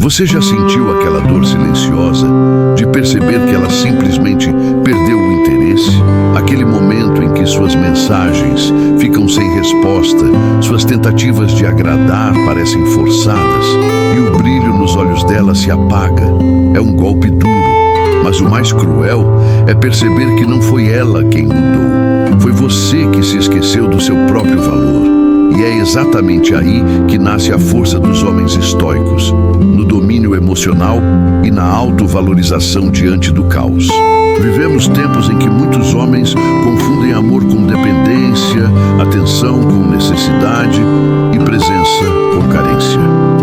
Você já sentiu aquela dor silenciosa de perceber que ela simplesmente perdeu o interesse? Aquele momento em que suas mensagens ficam sem resposta, suas tentativas de agradar parecem forçadas e o brilho nos olhos dela se apaga. É um golpe duro, mas o mais cruel é perceber que não foi ela quem mudou. Foi você que se esqueceu do seu próprio valor. E é exatamente aí que nasce a força dos homens estoicos, no domínio emocional e na autovalorização diante do caos. Vivemos tempos em que muitos homens confundem amor com dependência, atenção com necessidade e presença com carência.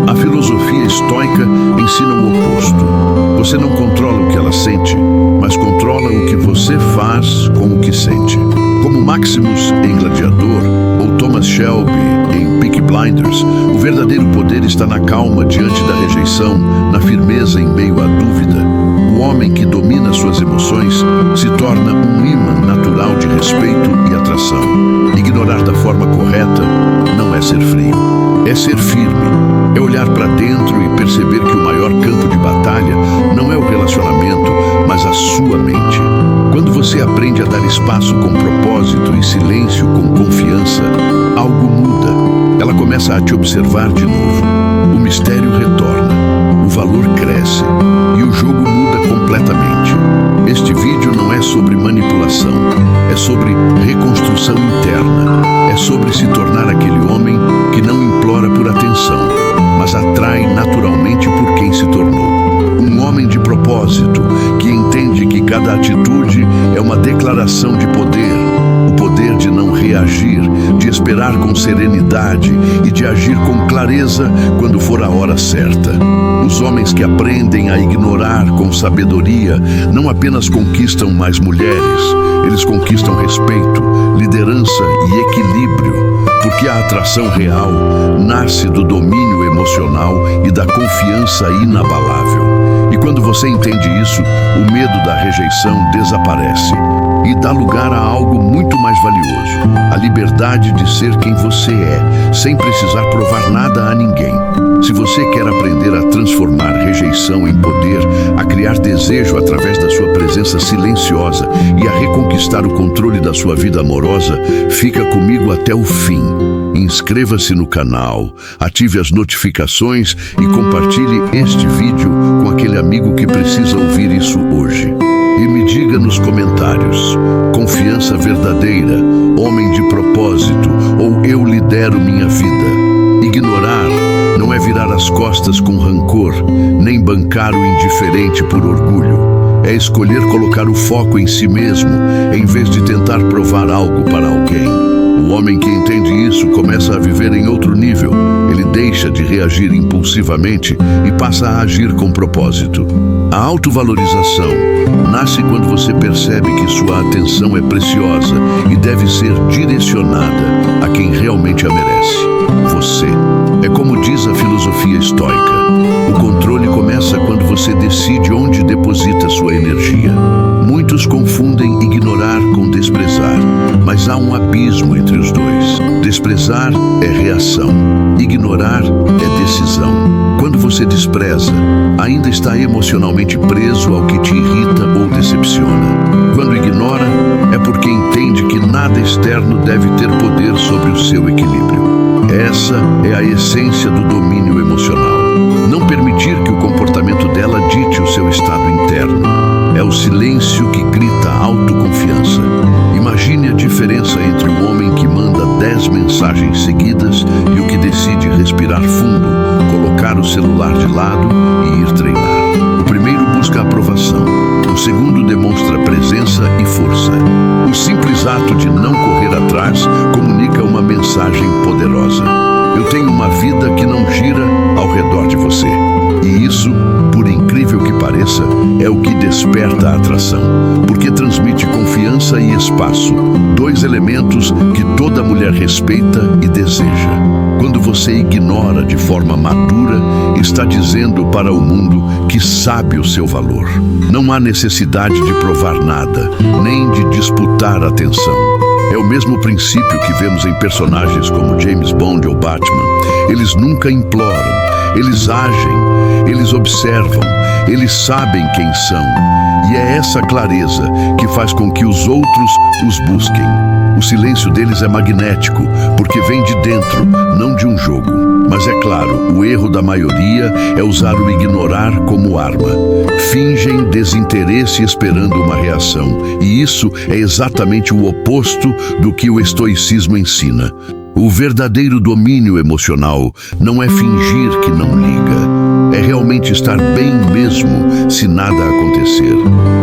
A filosofia estoica ensina o oposto. Você não controla o que ela sente, mas controla o que você faz com o que sente. Como Maximus em Gladiador ou Thomas Shelby em Peaky Blinders, o verdadeiro poder está na calma diante da rejeição, na firmeza em meio à dúvida. O homem que domina suas emoções se torna um imã natural de respeito e atração. Ignorar da forma correta não é ser frio, é ser firme. É olhar para dentro e perceber que o maior campo de batalha não é o relacionamento, mas a sua mente. Quando você aprende a dar espaço com propósito e silêncio com confiança, algo muda. Ela começa a te observar de novo. O mistério retorna, o valor cresce e o jogo muda completamente. Este vídeo não é sobre manipulação, é sobre reconstrução interna. É sobre se tornar aquele homem que não implora por atenção, mas atrai naturalmente por quem se tornou. Um homem de propósito, que entende que cada atitude é uma declaração de poder. O poder de não reagir, de esperar com serenidade e de agir com clareza quando for a hora certa. Os homens que aprendem a ignorar com sabedoria não apenas conquistam mais mulheres, eles conquistam respeito, liderança e equilíbrio. Porque a atração real nasce do domínio emocional e da confiança inabalável. E quando você entende isso, o medo da rejeição desaparece e dá lugar a algo muito mais valioso: a liberdade de ser quem você é, sem precisar provar nada a ninguém. Se você quer aprender a transformar rejeição em poder, a criar desejo através da sua presença silenciosa e a reconquistar o controle da sua vida amorosa, fica comigo até o fim. Inscreva-se no canal, ative as notificações e compartilhe este vídeo com aquele amigo que precisa ouvir isso hoje. E me diga nos comentários: confiança verdadeira, homem de propósito ou eu lidero minha vida? Ignorar não é virar as costas com rancor, nem bancar o indiferente por orgulho. É escolher colocar o foco em si mesmo, em vez de tentar provar algo para alguém. O homem que entende isso começa a viver em outro nível. Ele deixa de reagir impulsivamente e passa a agir com propósito. A autovalorização nasce quando você percebe que sua atenção é preciosa e deve ser direcionada a quem realmente a merece: você. É como diz a filosofia estoica: o controle começa quando você decide onde deposita sua energia. Muitos confundem ignorar com desprezar, mas há um abismo entre os dois. Desprezar é reação, ignorar é decisão. Quando você despreza, ainda está emocionalmente preso ao que te irrita ou decepciona. Quando ignora, é porque entende que nada externo deve ter poder sobre o seu equilíbrio. Essa é a essência do domínio emocional. Não permitir que o comportamento dela dite o seu estado interno. É o silêncio que grita autoconfiança. Imagine a diferença entre um homem que manda 10 mensagens seguidas e o que decide respirar fundo, colocar o celular de lado e ir treinar. O primeiro busca aprovação. O segundo demonstra presença e força. O simples ato de não correr atrás comunica uma mensagem poderosa: eu tenho uma vida que não gira ao redor de você. E isso, por incrível que pareça, é o que desperta a atração, porque transmite confiança e espaço, dois elementos que toda mulher respeita e deseja. Quando você ignora de forma madura, está dizendo para o mundo que sabe o seu valor. Não há necessidade de provar nada, nem de disputar atenção. É o mesmo princípio que vemos em personagens como James Bond ou Batman. Eles nunca imploram, eles agem, eles observam, eles sabem quem são. E é essa clareza que faz com que os outros os busquem. O silêncio deles é magnético, porque vem de dentro, não de um jogo. Mas é claro, o erro da maioria é usar o ignorar como arma. Fingem desinteresse esperando uma reação. E isso é exatamente o oposto do que o estoicismo ensina. O verdadeiro domínio emocional não é fingir que não liga. É realmente estar bem mesmo se nada acontecer.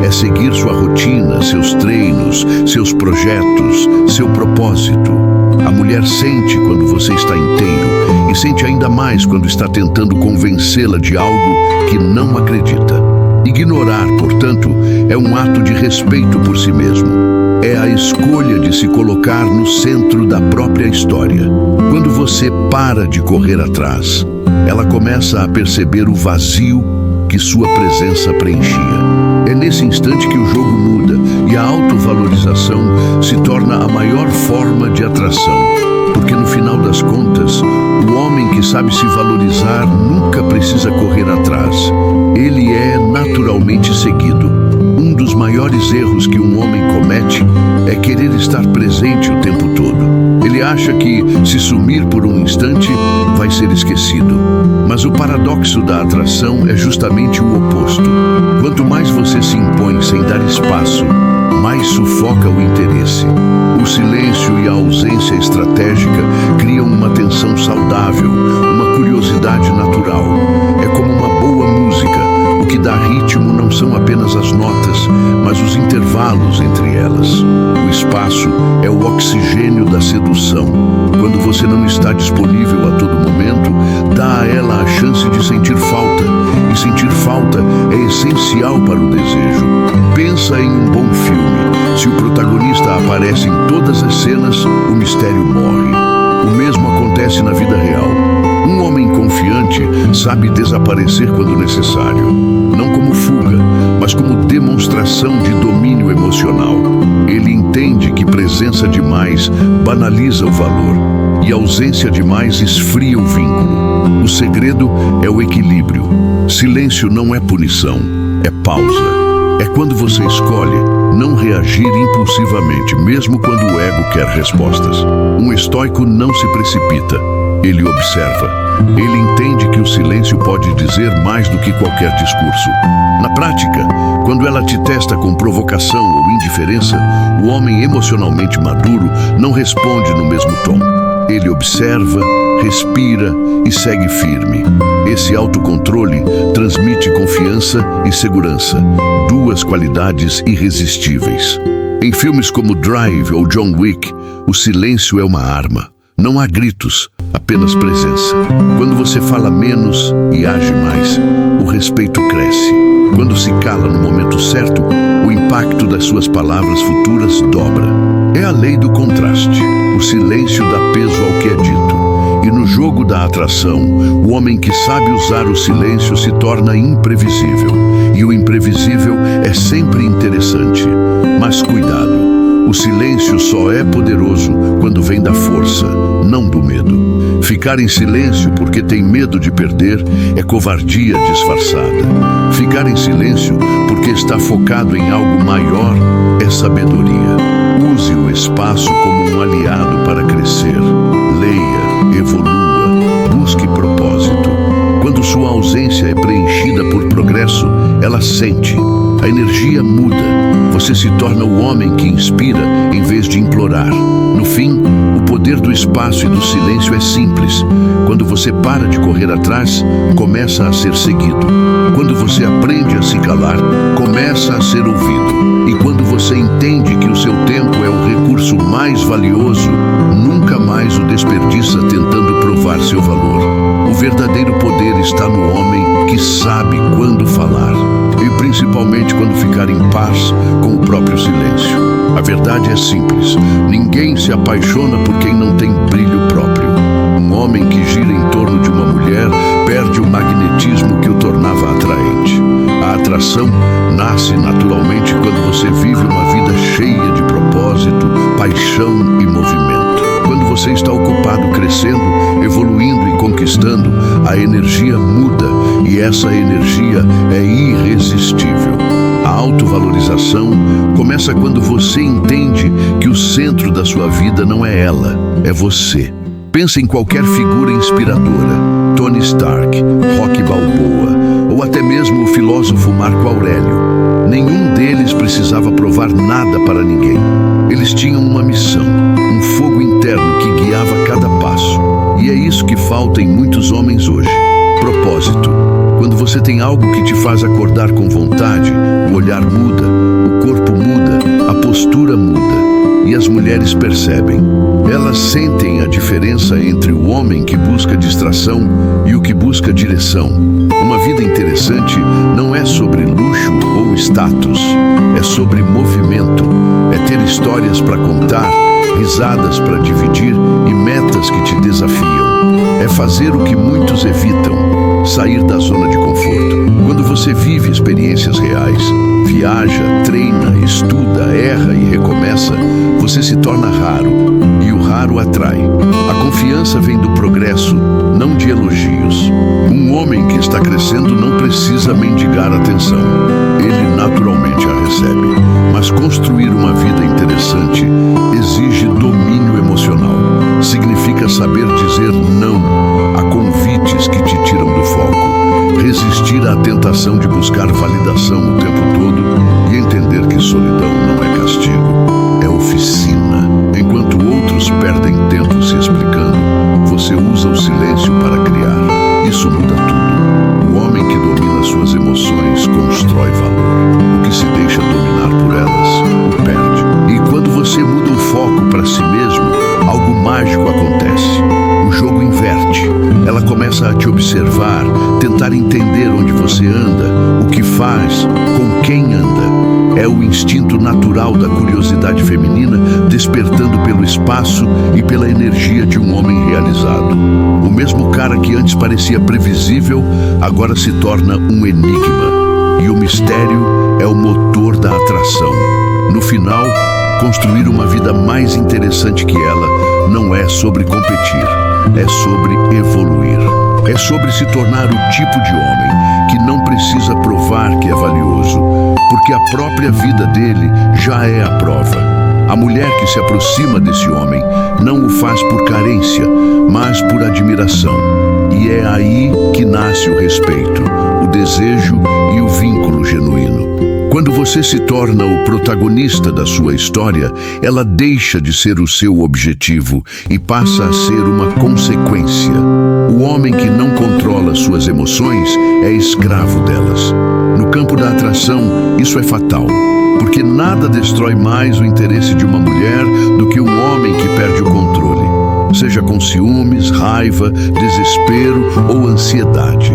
É seguir sua rotina, seus treinos, seus projetos, seu propósito. A mulher sente quando você está inteiro e sente ainda mais quando está tentando convencê-la de algo que não acredita. Ignorar, portanto, é um ato de respeito por si mesmo. É a escolha de se colocar no centro da própria história. Quando você para de correr atrás, ela começa a perceber o vazio que sua presença preenchia. É nesse instante que o jogo muda e a autovalorização se torna a maior forma de atração. Porque no final das contas, o homem que sabe se valorizar nunca precisa correr atrás. Ele é naturalmente seguido. Um dos maiores erros que um homem comete é querer estar presente o tempo todo. Ele acha que, se sumir por um instante, vai ser esquecido. Mas o paradoxo da atração é justamente o oposto. Quanto mais você se impõe sem dar espaço, mais sufoca o interesse. O silêncio e a ausência estratégica criam uma tensão saudável, uma curiosidade natural. É como uma boa música. O que dá ritmo não são apenas as notas, mas os intervalos entre elas. O espaço é o oxigênio da sedução. Quando você não está disponível a todo momento, dá a ela a chance de sentir falta. E sentir falta é essencial para o desejo. Pensa em um bom filme. Se o protagonista aparece em todas as cenas, o mistério morre. O mesmo acontece na vida real. Um homem confiante sabe desaparecer quando necessário, não como fuga, mas como demonstração de domínio emocional. Ele entende que presença demais banaliza o valor e ausência demais esfria o vínculo. O segredo é o equilíbrio. Silêncio não é punição, é pausa. É quando você escolhe não reagir impulsivamente, mesmo quando o ego quer respostas. Um estoico não se precipita. Ele observa. Ele entende que o silêncio pode dizer mais do que qualquer discurso. Na prática, quando ela te testa com provocação ou indiferença, o homem emocionalmente maduro não responde no mesmo tom. Ele observa, respira e segue firme. Esse autocontrole transmite confiança e segurança, duas qualidades irresistíveis. Em filmes como Drive ou John Wick, o silêncio é uma arma. Não há gritos, apenas presença. Quando você fala menos e age mais, o respeito cresce. Quando se cala no momento certo, o impacto das suas palavras futuras dobra. É a lei do contraste. O silêncio dá peso ao que é dito. E no jogo da atração, o homem que sabe usar o silêncio se torna imprevisível. E o imprevisível é sempre interessante. Mas cuidado. O silêncio só é poderoso quando vem da força, não do medo. Ficar em silêncio porque tem medo de perder é covardia disfarçada. Ficar em silêncio porque está focado em algo maior é sabedoria. Use o espaço como um aliado para crescer. Leia, evolua, busque propósito. Quando sua ausência é preenchida por progresso, ela sente. A energia muda. Você se torna o homem que inspira em vez de implorar. No fim, o poder do espaço e do silêncio é simples. Quando você para de correr atrás, começa a ser seguido. Quando você aprende a se calar, começa a ser ouvido. E quando você entende que o seu tempo é o recurso mais valioso, nunca mais o desperdiça tentando provar seu valor. O verdadeiro poder está no homem que sabe quando falar. E principalmente quando ficar em paz com o próprio silêncio. A verdade é simples. Ninguém se apaixona por quem não tem brilho próprio. Um homem que gira em torno de uma mulher perde o magnetismo que o tornava atraente. A atração nasce naturalmente quando você vive uma vida cheia de propósito, paixão e movimento. Quando você está ocupado crescendo, evoluindo e conquistando, a energia muda e essa energia é irresistível. A autovalorização começa quando você entende que o centro da sua vida não é ela, é você. Pense em qualquer figura inspiradora, Tony Stark, Rocky Balboa, ou até mesmo o filósofo Marco Aurélio. Nenhum deles precisava provar nada para ninguém. Eles tinham uma missão, um fogo interno que guiava cada passo. E é isso que falta em muitos homens hoje. Propósito. Quando você tem algo que te faz acordar com vontade, o olhar muda, o corpo muda, a postura muda. E as mulheres percebem. Elas sentem a diferença entre o homem que busca distração e o que busca direção. Uma vida interessante não é sobre luxo ou status, é sobre movimento, é ter histórias para contar, risadas para dividir e metas que te desafiam. É fazer o que muitos evitam, sair da zona de conforto. Quando você vive experiências reais, viaja, treina, estuda, erra e recomeça, você se torna raro e o raro atrai. A confiança vem do progresso, não de elogios. Um homem que está crescendo não precisa mendigar atenção. Ele naturalmente a recebe. Mas construir uma vida interessante exige domínio emocional. Significa saber dizer não a convites que te tiram do foco, resistir à tentação de buscar validação o tempo todo e entender que solidão não é castigo, é oficina. Enquanto outros perdem tempo se explicando, você usa o silêncio para criar. Isso muda tudo. O homem que domina suas emoções constrói valor. O que se deixa dominar por elas, o perde. E quando você muda o foco para si mesmo, algo mágico acontece. O jogo inverte. Ela começa a te observar, tentar entender onde você anda, o que faz, com quem anda. É o instinto natural da curiosidade feminina despertando pelo espaço e pela energia de um homem realizado. O mesmo cara que antes parecia previsível, agora se torna um enigma. E o mistério é o motor da atração. No final, construir uma vida mais interessante que ela não é sobre competir, é sobre evoluir. É sobre se tornar o tipo de homem que não precisa provar que é valioso, porque a própria vida dele já é a prova. A mulher que se aproxima desse homem não o faz por carência, mas por admiração. E é aí que nasce o respeito, o desejo e o vínculo genuíno. Quando você se torna o protagonista da sua história, ela deixa de ser o seu objetivo e passa a ser uma consequência. O homem que não controla suas emoções é escravo delas. No campo da atração, isso é fatal, porque nada destrói mais o interesse de uma mulher do que um homem que perde o controle, seja com ciúmes, raiva, desespero ou ansiedade.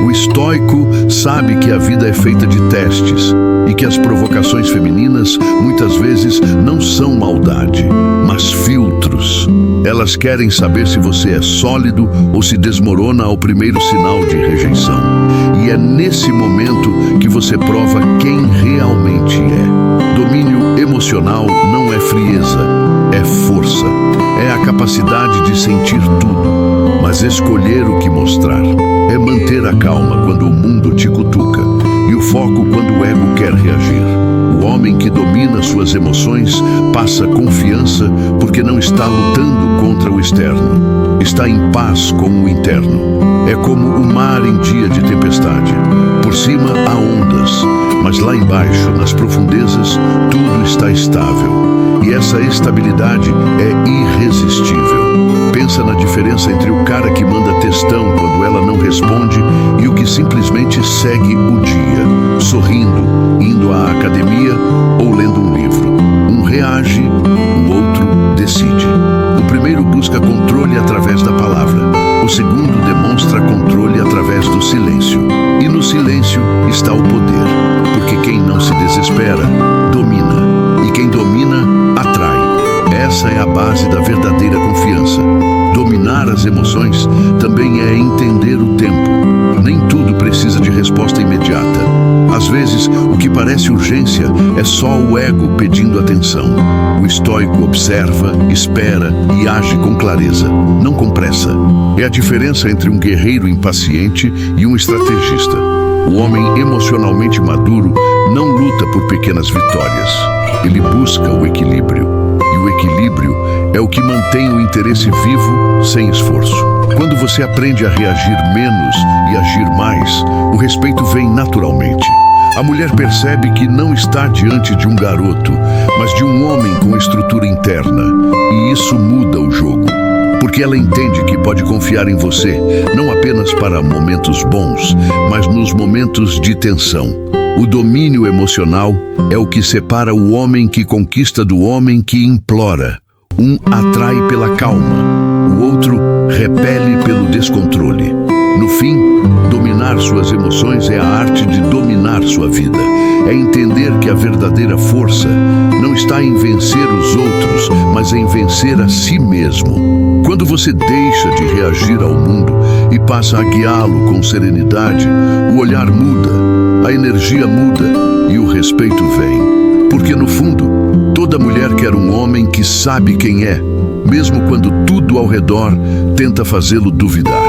O estoico sabe que a vida é feita de testes e que as provocações femininas muitas vezes não são maldade, mas filtros. Elas querem saber se você é sólido ou se desmorona ao primeiro sinal de rejeição. E é nesse momento que você prova quem realmente é. Domínio emocional não é frieza, é força. É a capacidade de sentir tudo, mas escolher o que mostrar. É manter a calma quando o mundo te cutuca e o foco quando o ego quer reagir. O homem que domina suas emoções passa confiança porque não está lutando contra o externo. Está em paz com o interno. É como o mar em dia de tempestade. Por cima há ondas, mas lá embaixo, nas profundezas, tudo está estável. E essa estabilidade é irresistível. Pensa na diferença entre o cara que manda textão quando ela não responde e o que simplesmente segue o dia, sorrindo, indo à academia ou lendo um livro. Um reage, o outro decide. O primeiro busca controle através da palavra. O segundo demonstra controle através do silêncio. E no silêncio está o poder, porque quem não se desespera, domina. E quem domina, atrai. Essa é a base da verdadeira confiança. Dominar as emoções também é entender o tempo. Nem tudo precisa de resposta imediata. Às vezes, o que parece urgência é só o ego pedindo atenção. O estoico observa, espera e age com clareza, não com pressa. É a diferença entre um guerreiro impaciente e um estrategista. O homem emocionalmente maduro não luta por pequenas vitórias. Ele busca o equilíbrio. E o equilíbrio é o que mantém o interesse vivo sem esforço. Quando você aprende a reagir menos e agir mais, o respeito vem naturalmente. A mulher percebe que não está diante de um garoto, mas de um homem com estrutura interna. E isso muda o jogo. Porque ela entende que pode confiar em você, não apenas para momentos bons, mas nos momentos de tensão. O domínio emocional é o que separa o homem que conquista do homem que implora. Um atrai pela calma, o outro repele pelo descontrole. No fim, dominar suas emoções é a arte de dominar sua vida. É entender que a verdadeira força não está em vencer os outros, mas em vencer a si mesmo. Quando você deixa de reagir ao mundo e passa a guiá-lo com serenidade, o olhar muda, a energia muda e o respeito vem. Porque no fundo, toda mulher quer um homem que sabe quem é, mesmo quando tudo ao redor tenta fazê-lo duvidar.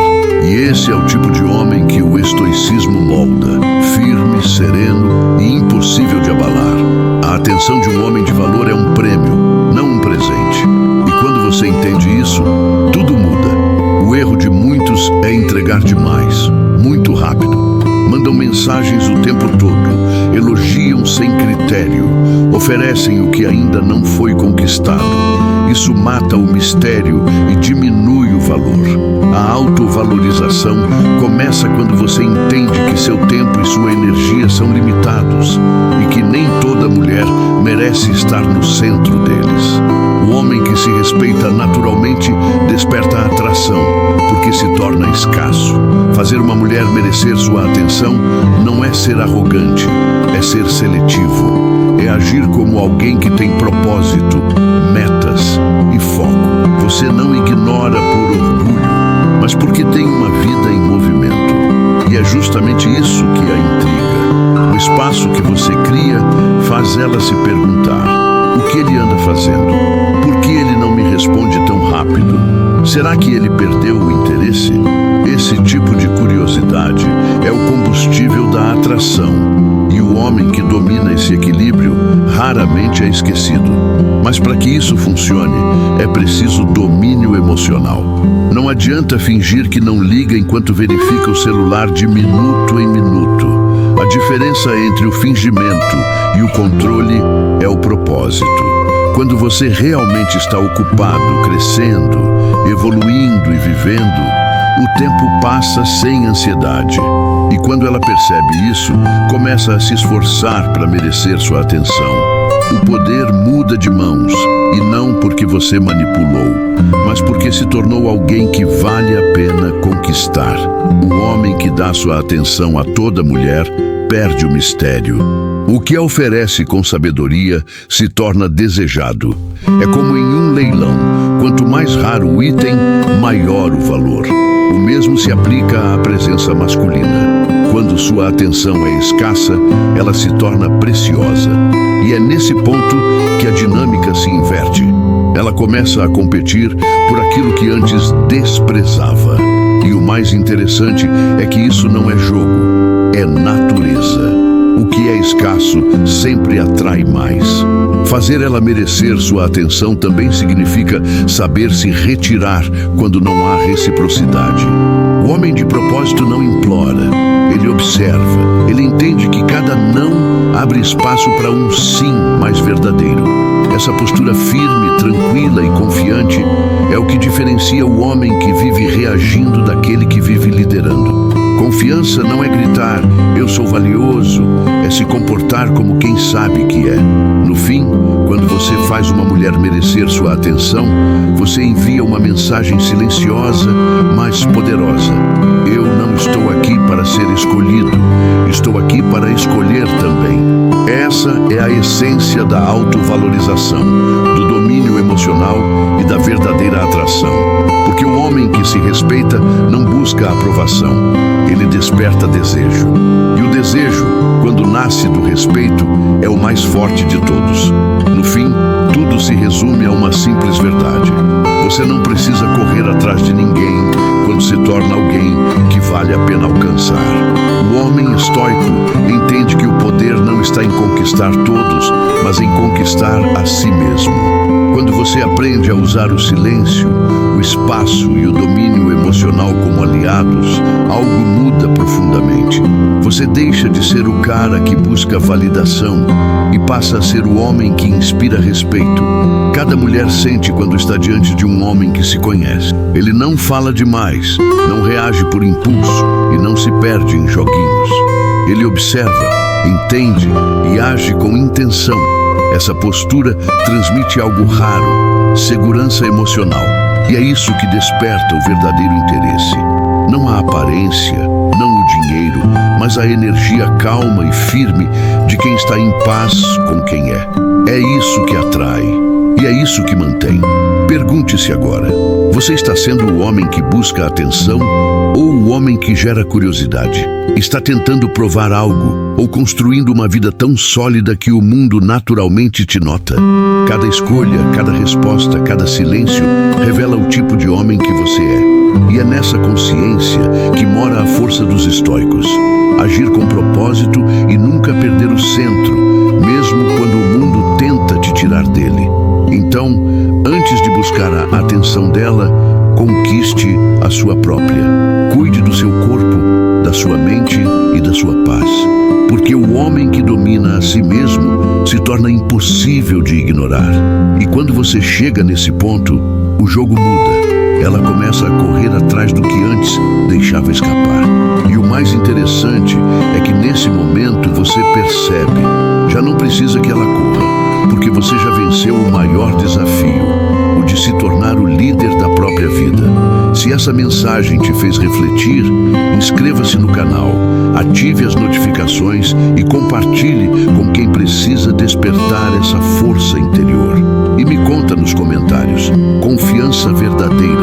E esse é o tipo de homem que o estoicismo molda, firme, sereno e impossível de abalar. A atenção de um homem de valor é um prêmio, não um presente. E quando você entende isso, tudo muda. O erro de muitos é entregar demais, muito rápido. Mandam mensagens o tempo todo, elogiam sem critério, oferecem o que ainda não foi conquistado. Isso mata o mistério e diminui o valor. A autovalorização começa quando você entende que seu tempo e sua energia são limitados e que nem toda mulher merece estar no centro deles. O homem que se respeita naturalmente desperta a atração, porque se torna escasso. Fazer uma mulher merecer sua atenção não é ser arrogante, é ser seletivo. É agir como alguém que tem propósito, metas e foco. Você não ignora por orgulho, mas porque tem uma vida em movimento. E é justamente isso que a intriga. O espaço que você cria faz ela se perguntar: o que ele anda fazendo? Por que ele não me responde tão rápido? Será que ele perdeu o interesse? Esse tipo de curiosidade é o combustível da atração. E o homem que domina esse equilíbrio raramente é esquecido. Mas para que isso funcione, é preciso domínio emocional. Não adianta fingir que não liga enquanto verifica o celular de minuto em minuto. A diferença entre o fingimento e o controle é o propósito. Quando você realmente está ocupado, crescendo, evoluindo e vivendo, o tempo passa sem ansiedade. E quando ela percebe isso, começa a se esforçar para merecer sua atenção. O poder muda de mãos, e não porque você manipulou, mas porque se tornou alguém que vale a pena conquistar. O homem que dá sua atenção a toda mulher perde o mistério. O que a oferece com sabedoria se torna desejado. É como em um leilão. Quanto mais raro o item, maior o valor. O mesmo se aplica à presença masculina. Quando sua atenção é escassa, ela se torna preciosa. E é nesse ponto que a dinâmica se inverte. Ela começa a competir por aquilo que antes desprezava. E o mais interessante é que isso não é jogo, é natureza. O que é escasso sempre atrai mais. Fazer ela merecer sua atenção também significa saber se retirar quando não há reciprocidade. O homem de propósito não implora, ele observa, ele entende que cada não abre espaço para um sim mais verdadeiro. Essa postura firme, tranquila e confiante é o que diferencia o homem que vive reagindo daquele que vive liderando. Confiança não é gritar, eu sou valioso, é se comportar como quem sabe que é. No fim, quando você faz uma mulher merecer sua atenção, você envia uma mensagem silenciosa, mas poderosa. Eu não estou aqui para ser escolhido, estou aqui para escolher também. Essa é a essência da autovalorização, do domínio emocional e da verdadeira atração. Porque o homem que se respeita não busca aprovação, ele desperta desejo. E o desejo, quando nasce do respeito é o mais forte de todos. No fim, tudo se resume a uma simples verdade. Você não precisa correr atrás de ninguém quando se torna alguém que vale a pena alcançar. O homem estoico entende que o poder não está em conquistar todos, mas em conquistar a si mesmo. Quando você aprende a usar o silêncio, o espaço e o domínio emocional como aliados, algo muda profundamente. Você deixa de ser o cara que busca validação e passa a ser o homem que inspira respeito. Cada mulher sente quando está diante de um homem que se conhece. Ele não fala demais, não reage por impulso e não se perde em joguinhos. Ele observa, entende e age com intenção. Essa postura transmite algo raro, segurança emocional. E é isso que desperta o verdadeiro interesse. Não a aparência, não o dinheiro, mas a energia calma e firme de quem está em paz com quem é. É isso que atrai e é isso que mantém. Pergunte-se agora: você está sendo o homem que busca atenção ou o homem que gera curiosidade? Está tentando provar algo ou construindo uma vida tão sólida que o mundo naturalmente te nota? Cada escolha, cada resposta, cada silêncio revela o tipo de homem que você é. E é nessa consciência que mora a força dos estoicos. Agir com propósito e nunca perder o centro, mesmo quando o mundo tenta te tirar dele. Então, antes de buscar a atenção dela, conquiste a sua própria. Cuide do seu corpo, da sua mente e da sua paz. Porque o homem que domina a si mesmo se torna impossível de ignorar. E quando você chega nesse ponto, o jogo muda. Ela começa a correr atrás do que antes deixava escapar. E o mais interessante é que nesse momento você percebe, já não precisa que ela corra, porque você já venceu o maior desafio, o de se tornar o líder da própria vida. Se essa mensagem te fez refletir, inscreva-se no canal, ative as notificações e compartilhe com quem precisa despertar essa força interior. E me conta nos comentários: confiança verdadeira